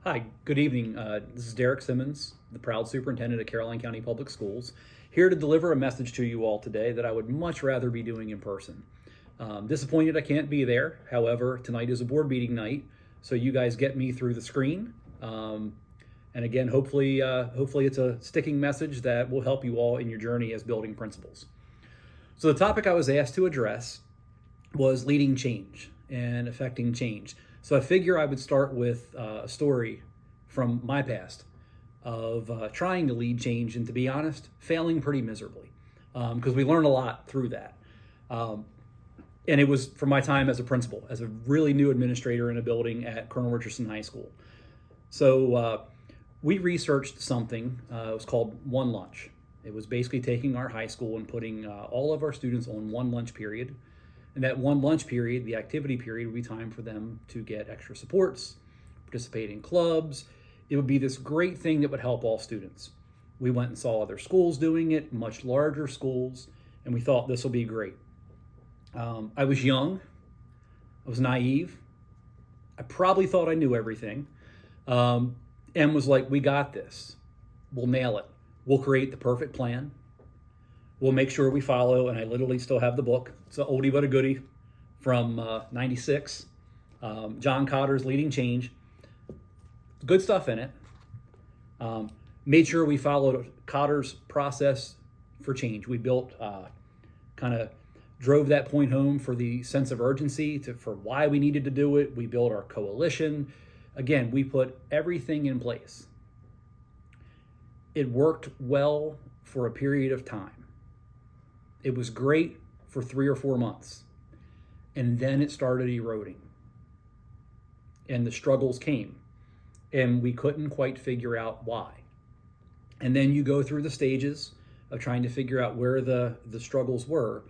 Hi, good evening. This is Derek Simmons, the proud superintendent of Caroline County Public Schools, here to deliver a message to you all today that I would much rather be doing in person. Disappointed I can't be there. However, tonight is a board meeting night, so you guys get me through the screen. And again, hopefully it's a sticking message that will help you all in your journey as building principals. So the topic I was asked to address was leading change and affecting change. So I figure I would start with a story from my past of trying to lead change and, to be honest, failing pretty miserably, because we learn a lot through that. And it was from my time as a principal, as a really new administrator in a building at Colonel Richardson High School. So we researched something. It was called One Lunch. It was basically taking our high school and putting all of our students on one lunch period. And that one lunch period, the activity period, would be time for them to get extra supports, participate in clubs. It would be this great thing that would help all students. We went and saw other schools doing it, much larger schools, and we thought this will be great. I was young. I was naive. I probably thought I knew everything, and was like, we got this. We'll nail it. We'll create the perfect plan. We'll make sure we follow, and I literally still have the book. It's an oldie but a goodie from '96. John Cotter's Leading Change. Good stuff in it. Made sure we followed Cotter's process for change. We built, kind of drove that point home for the sense of urgency for why we needed to do it. We built our coalition. Again, we put everything in place. It worked well for a period of time. It was great for 3 or 4 months, and then it started eroding, and the struggles came, and we couldn't quite figure out why. And then you go through the stages of trying to figure out where the struggles were,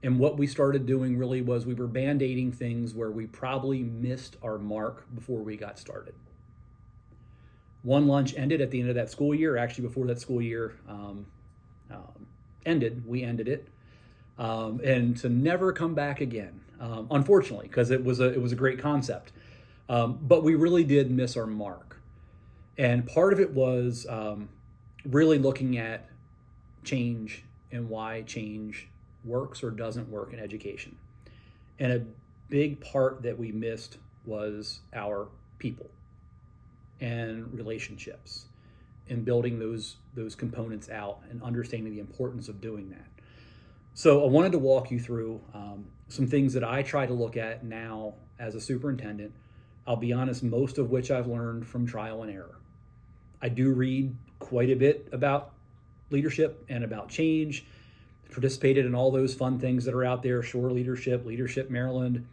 and what we started doing really was we were band-aiding things where we probably missed our mark before we got started. One lunch ended at the end of that school year. Actually, before that school year ended, we ended it, and to never come back again, unfortunately, because it was a great concept, but we really did miss our mark. And part of it was really looking at change and why change works or doesn't work in education. And a big part that we missed was our people and relationships, and building those components out and understanding the importance of doing that. So I wanted to walk you through some things that I try to look at now as a superintendent. I'll be honest, most of which I've learned from trial and error. I do read quite a bit about leadership and about change, participated in all those fun things that are out there, Shore Leadership, Leadership Maryland.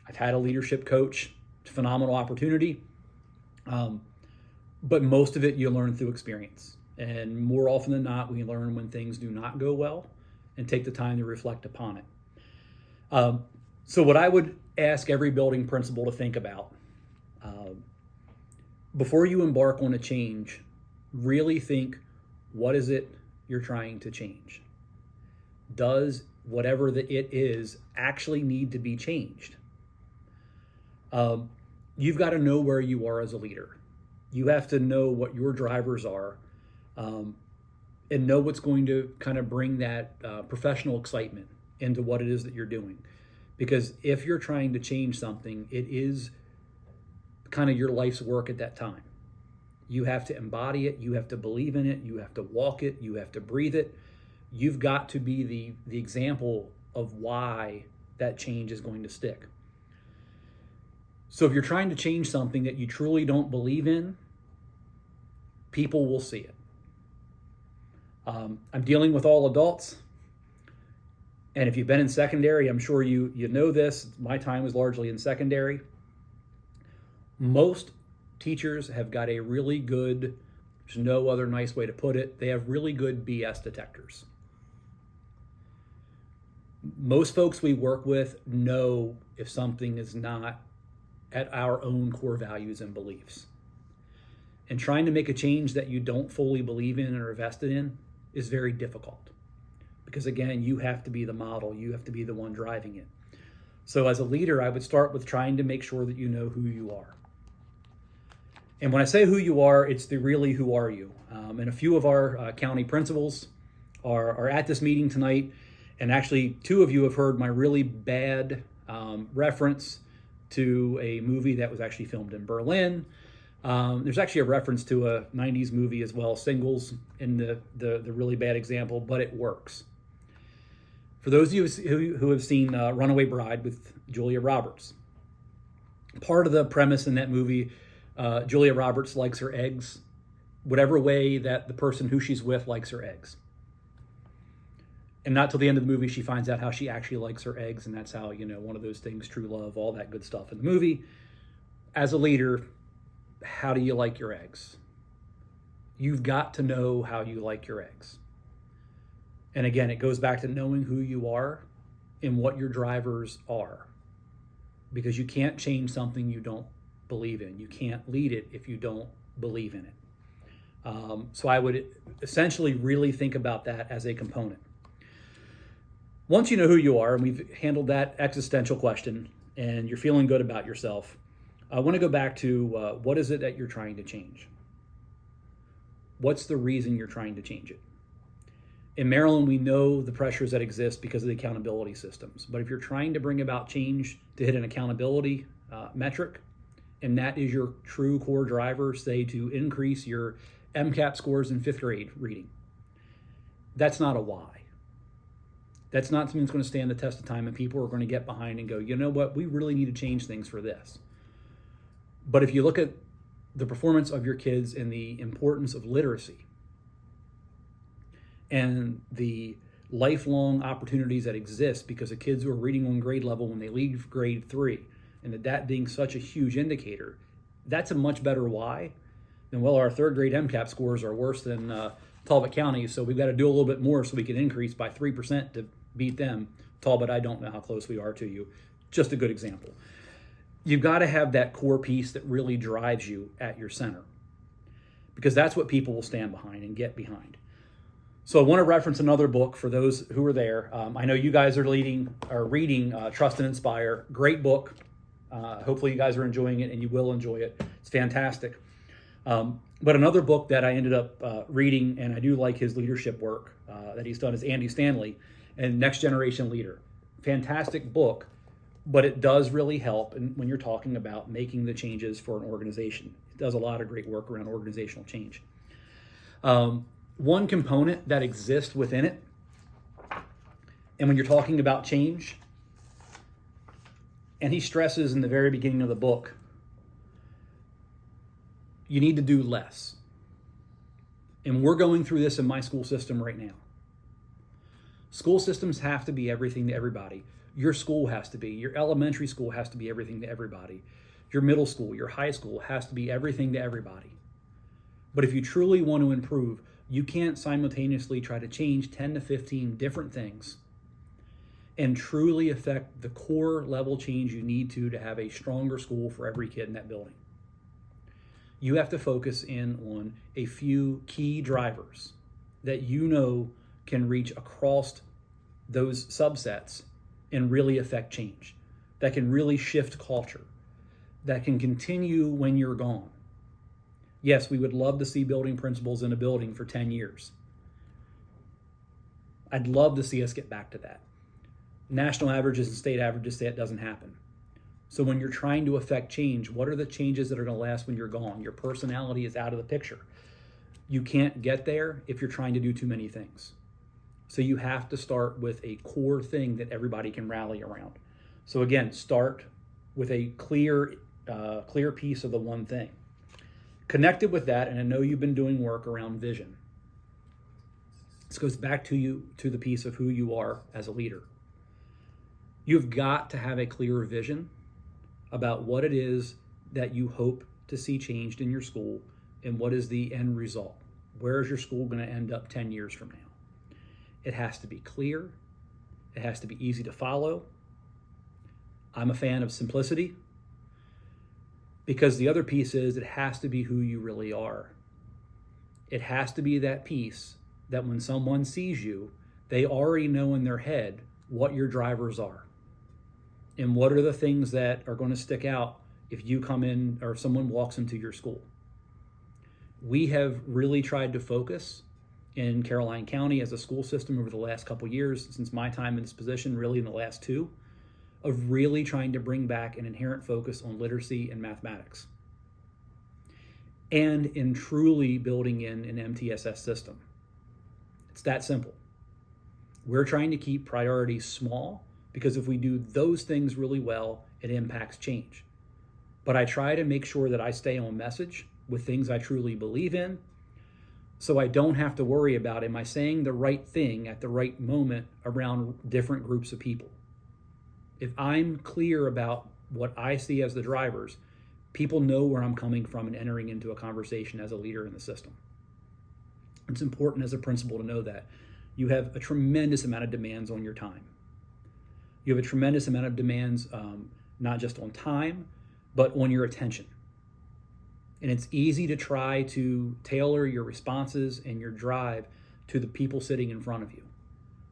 I've had a leadership coach, phenomenal opportunity. But most of it you learn through experience. And more often than not, we learn when things do not go well and take the time to reflect upon it. So what I would ask every building principal to think about, before you embark on a change, really think, what is it you're trying to change? Does whatever it is actually need to be changed? You've got to know where you are as a leader. You have to know what your drivers are, and know what's going to kind of bring that professional excitement into what it is that you're doing. Because if you're trying to change something, it is kind of your life's work at that time. You have to embody it. You have to believe in it. You have to walk it. You have to breathe it. You've got to be the example of why that change is going to stick. So if you're trying to change something that you truly don't believe in, people will see it. I'm dealing with all adults, and if you've been in secondary, I'm sure you know this. My time was largely in secondary. Most teachers have got a really good, there's no other nice way to put it, they have really good BS detectors. Most folks we work with know if something is not at our own core values and beliefs. And trying to make a change that you don't fully believe in or are vested in is very difficult. Because again, you have to be the model, you have to be the one driving it. So as a leader, I would start with trying to make sure that you know who you are. And when I say who you are, it's the really who are you. And a few of our county principals are at this meeting tonight. And actually, two of you have heard my really bad reference to a movie that was actually filmed in Berlin. There's actually a reference to a 90s movie as well, Singles, in the really bad example, but it works. For those of you who have seen Runaway Bride with Julia Roberts, part of the premise in that movie, Julia Roberts likes her eggs whatever way that the person who she's with likes her eggs. And not till the end of the movie she finds out how she actually likes her eggs, and that's how, one of those things, true love, all that good stuff in the movie. As a leader, how do you like your eggs? You've got to know how you like your eggs. And again, it goes back to knowing who you are and what your drivers are. Because you can't change something you don't believe in. You can't lead it if you don't believe in it. So I would essentially really think about that as a component. Once you know who you are, and we've handled that existential question, and you're feeling good about yourself, I want to go back to what is it that you're trying to change? What's the reason you're trying to change it? In Maryland, we know the pressures that exist because of the accountability systems. But if you're trying to bring about change to hit an accountability metric, and that is your true core driver, say to increase your MCAP scores in 5th grade reading, that's not a why. That's not something that's going to stand the test of time, and people are going to get behind and go, you know what, we really need to change things for this. But if you look at the performance of your kids and the importance of literacy and the lifelong opportunities that exist because of kids who are reading on grade level when they leave grade 3, and that being such a huge indicator, that's a much better why than, well, our 3rd grade MCAP scores are worse than Talbot County, so we've got to do a little bit more so we can increase by 3% to beat them. Talbot, I don't know how close we are to you. Just a good example. You've got to have that core piece that really drives you at your center, because that's what people will stand behind and get behind. So I want to reference another book for those who are there. I know you guys are reading Trust and Inspire. Great book. Hopefully you guys are enjoying it, and you will enjoy it. It's fantastic. But another book that I ended up reading, and I do like his leadership work that he's done, is Andy Stanley and Next Generation Leader. Fantastic book, but it does really help when you're talking about making the changes for an organization. It does a lot of great work around organizational change. One component that exists within it, and when you're talking about change, and he stresses in the very beginning of the book, you need to do less. And we're going through this in my school system right now. School systems have to be everything to everybody. Your school has to be. Your elementary school has to be everything to everybody. Your middle school, your high school has to be everything to everybody. But if you truly want to improve, you can't simultaneously try to change 10 to 15 different things and truly affect the core level change you need to have a stronger school for every kid in that building. You have to focus in on a few key drivers that you know can reach across those subsets and really affect change, that can really shift culture, that can continue when you're gone. Yes, we would love to see building principals in a building for 10 years. I'd love to see us get back to that. National averages and state averages say it doesn't happen. So when you're trying to affect change, what are the changes that are going to last when you're gone? Your personality is out of the picture. You can't get there if you're trying to do too many things. So you have to start with a core thing that everybody can rally around. So again, start with a clear piece of the one thing. Connected with that, and I know you've been doing work around vision. This goes back to the piece of who you are as a leader. You've got to have a clear vision about what it is that you hope to see changed in your school and what is the end result. Where is your school going to end up 10 years from now? It has to be clear. It has to be easy to follow. I'm a fan of simplicity, because the other piece is it has to be who you really are. It has to be that piece that when someone sees you, they already know in their head what your drivers are and what are the things that are going to stick out if you come in or if someone walks into your school. We have really tried to focus in Caroline County as a school system over the last couple years, since my time in this position, really in the last two, of really trying to bring back an inherent focus on literacy and mathematics, and in truly building in an MTSS system. It's that simple. We're trying to keep priorities small, because if we do those things really well, it impacts change. But I try to make sure that I stay on message with things I truly believe in, so I don't have to worry about, am I saying the right thing at the right moment around different groups of people? If I'm clear about what I see as the drivers, people know where I'm coming from and entering into a conversation as a leader in the system. It's important as a principal to know that. You have a tremendous amount of demands on your time. You have a tremendous amount of demands, not just on time, but on your attention. And it's easy to try to tailor your responses and your drive to the people sitting in front of you.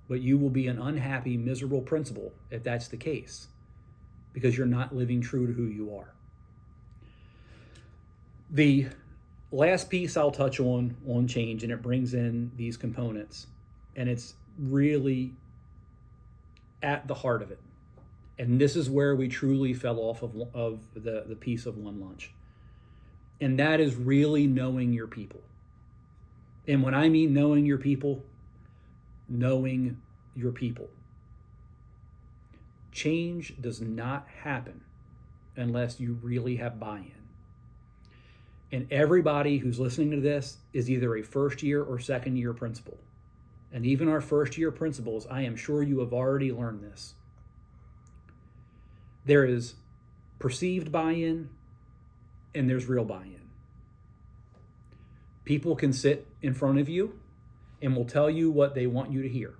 But you will be an unhappy, miserable principal if that's the case, because you're not living true to who you are. The last piece I'll touch on change, and it brings in these components, and it's really at the heart of it. And this is where we truly fell off of the piece of one lunch. And that is really knowing your people. And when I mean knowing your people, knowing your people. Change does not happen unless you really have buy-in. And everybody who's listening to this is either a first year or second year principal. And even our first year principals, I am sure you have already learned this. There is perceived buy-in and there's real buy-in. People can sit in front of you and will tell you what they want you to hear.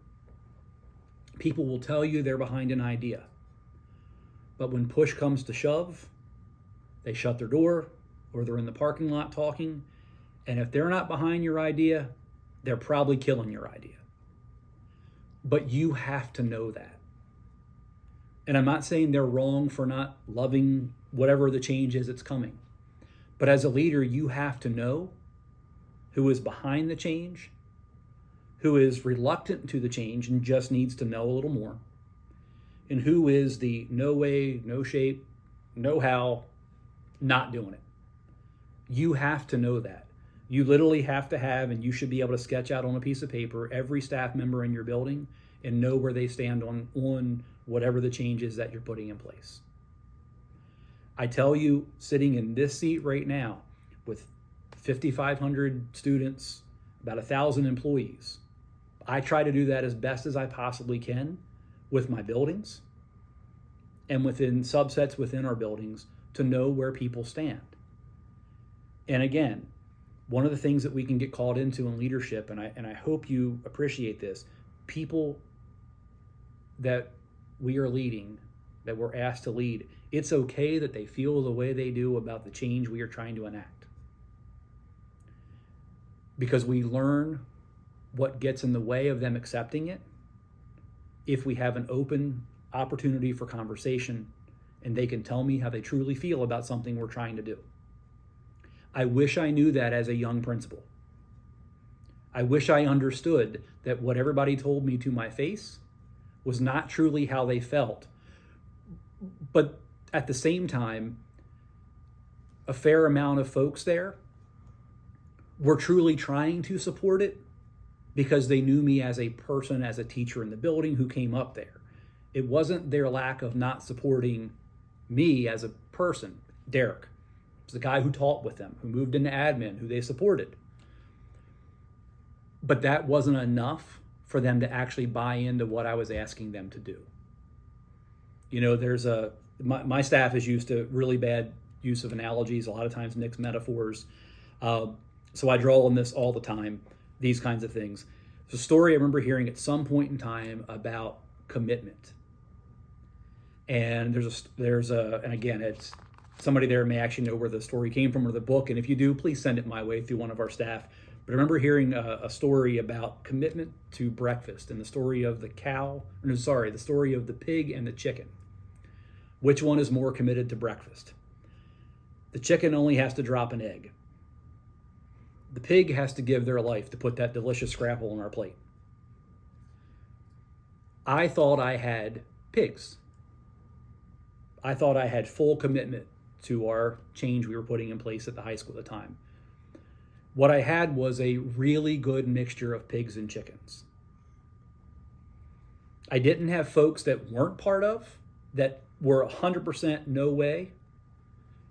People will tell you they're behind an idea. But when push comes to shove, they shut their door or they're in the parking lot talking. And if they're not behind your idea, they're probably killing your idea. But you have to know that. And I'm not saying they're wrong for not loving whatever the change is that's coming. But as a leader, you have to know who is behind the change, who is reluctant to the change and just needs to know a little more, and who is the no way, no shape, no how, not doing it. You have to know that. You literally have to have, and you should be able to sketch out on a piece of paper, every staff member in your building and know where they stand on whatever the change is that you're putting in place. I tell you, sitting in this seat right now with 5,500 students, about 1,000 employees, I try to do that as best as I possibly can with my buildings and within subsets within our buildings to know where people stand. And again, one of the things that we can get called into in leadership, and I hope you appreciate this, people that we are leading, that we're asked to lead, it's okay that they feel the way they do about the change we are trying to enact. Because we learn what gets in the way of them accepting it if we have an open opportunity for conversation and they can tell me how they truly feel about something we're trying to do. I wish I knew that as a young principal. I wish I understood that what everybody told me to my face was not truly how they felt. But at the same time, a fair amount of folks there were truly trying to support it because they knew me as a person, as a teacher in the building who came up there. It wasn't their lack of not supporting me as a person. Derek was the guy who taught with them, who moved into admin, who they supported. But that wasn't enough for them to actually buy into what I was asking them to do. You know, my staff is used to really bad use of analogies, a lot of times mixed metaphors. So I draw on this all the time, these kinds of things. It's a story I remember hearing at some point in time about commitment. And and again, it's somebody there may actually know where the story came from or the book. And if you do, please send it my way through one of our staff. But I remember hearing a story about commitment to breakfast and the story of the story of the pig and the chicken. Which one is more committed to breakfast? The chicken only has to drop an egg. The pig has to give their life to put that delicious scrapple on our plate. I thought I had pigs. I thought I had full commitment to our change we were putting in place at the high school at the time. What I had was a really good mixture of pigs and chickens. I didn't have folks that weren't part of, that were 100% no way,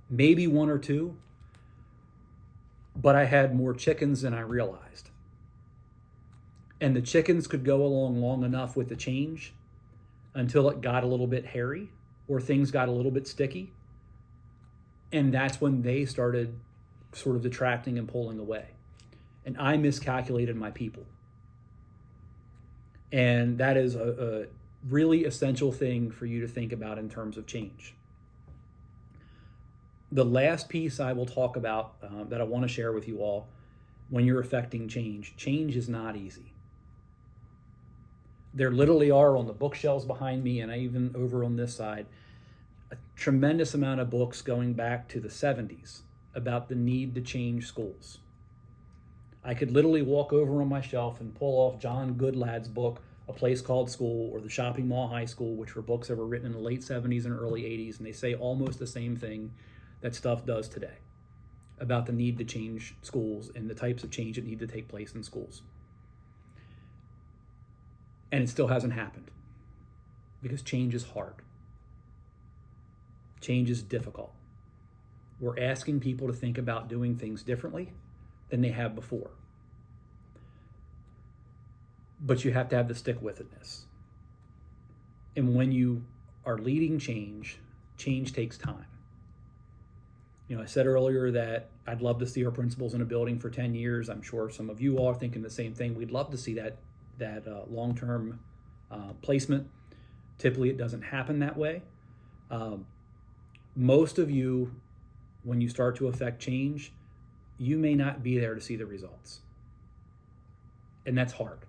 maybe one or two, but I had more chickens than I realized. And the chickens could go along long enough with the change until it got a little bit hairy or things got a little bit sticky. And that's when they started sort of detracting and pulling away. And I miscalculated my people. And that is a really essential thing for you to think about in terms of change. The last piece I will talk about that I want to share with you all when you're affecting change is not easy. There literally are on the bookshelves behind me, and even over on this side, a tremendous amount of books going back to the 70s about the need to change schools. I could literally walk over on my shelf and pull off John Goodlad's book, A Place Called School, or The Shopping Mall High School, which were books that were written in the late 70s and early 80s, and they say almost the same thing that stuff does today about the need to change schools and the types of change that need to take place in schools. And it still hasn't happened because change is hard. Change is difficult. We're asking people to think about doing things differently than they have before. But you have to have the stick-with-itness. And when you are leading change, change takes time. You know, I said earlier that I'd love to see our principals in a building for 10 years. I'm sure some of you all are thinking the same thing. We'd love to see that long-term placement. Typically, it doesn't happen that way. Most of you, when you start to affect change, you may not be there to see the results. And that's hard.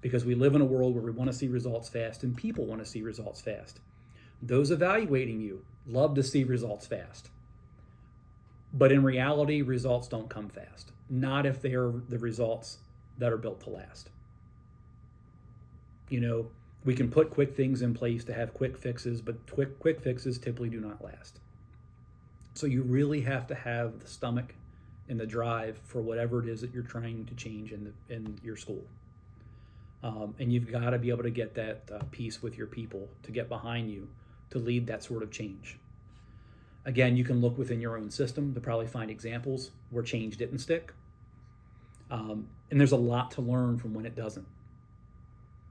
Because we live in a world where we want to see results fast, and people want to see results fast. Those evaluating you love to see results fast. But in reality, results don't come fast. Not if they are the results that are built to last. You know, we can put quick things in place to have quick fixes, but quick fixes typically do not last. So you really have to have the stomach and the drive for whatever it is that you're trying to change in your school. And you've got to be able to get that piece with your people to get behind you to lead that sort of change. Again, you can look within your own system to probably find examples where change didn't stick. And there's a lot to learn from when it doesn't.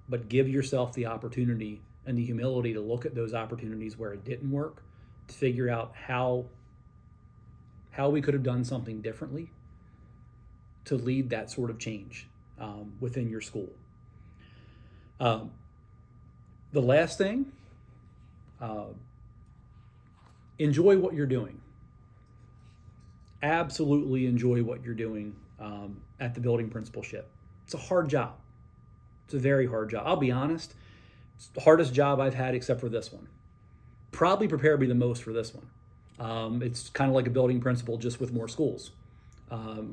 But give yourself the opportunity and the humility to look at those opportunities where it didn't work, to figure out how we could have done something differently to lead that sort of change within your school. The last thing, enjoy what you're doing. Absolutely enjoy what you're doing at the building principalship. It's a hard job. It's a very hard job. I'll be honest, it's the hardest job I've had except for this one. Probably prepared me the most for this one. It's kind of like a building principal just with more schools,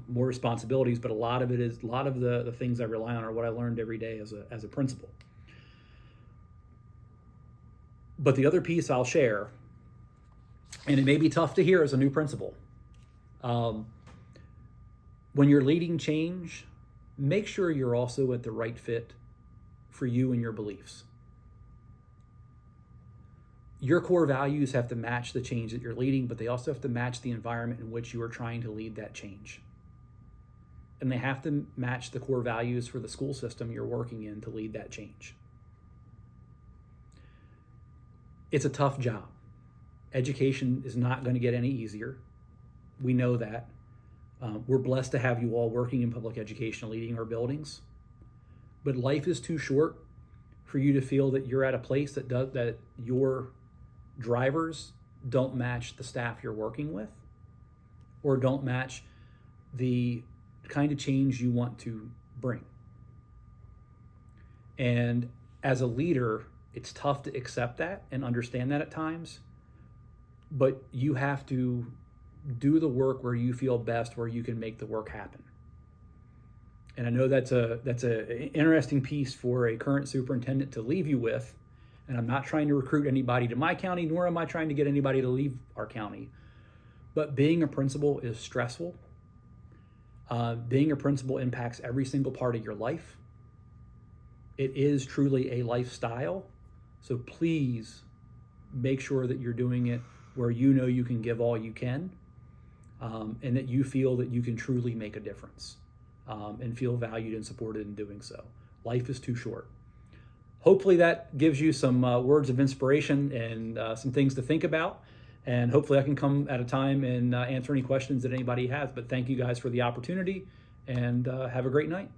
more responsibilities, but a lot of the things I rely on are what I learned every day as a principal. But the other piece I'll share, and it may be tough to hear as a new principal, when you're leading change, make sure you're also at the right fit for you and your beliefs. Your core values have to match the change that you're leading, but they also have to match the environment in which you are trying to lead that change. And they have to match the core values for the school system you're working in to lead that change. It's a tough job. Education is not going to get any easier. We know that. We're blessed to have you all working in public education, leading our buildings. But life is too short for you to feel that you're at a place that your drivers don't match the staff you're working with, or don't match the kind of change you want to bring. And as a leader, it's tough to accept that and understand that at times, but you have to do the work where you feel best, where you can make the work happen. And I know that's a interesting piece for a current superintendent to leave you with. And I'm not trying to recruit anybody to my county, nor am I trying to get anybody to leave our county. But being a principal is stressful. Being a principal impacts every single part of your life. It is truly a lifestyle. So please make sure that you're doing it where you know you can give all you can, and that you feel that you can truly make a difference, and feel valued and supported in doing so. Life is too short. Hopefully that gives you some words of inspiration and some things to think about. And hopefully I can come at a time and answer any questions that anybody has. But thank you guys for the opportunity, and have a great night.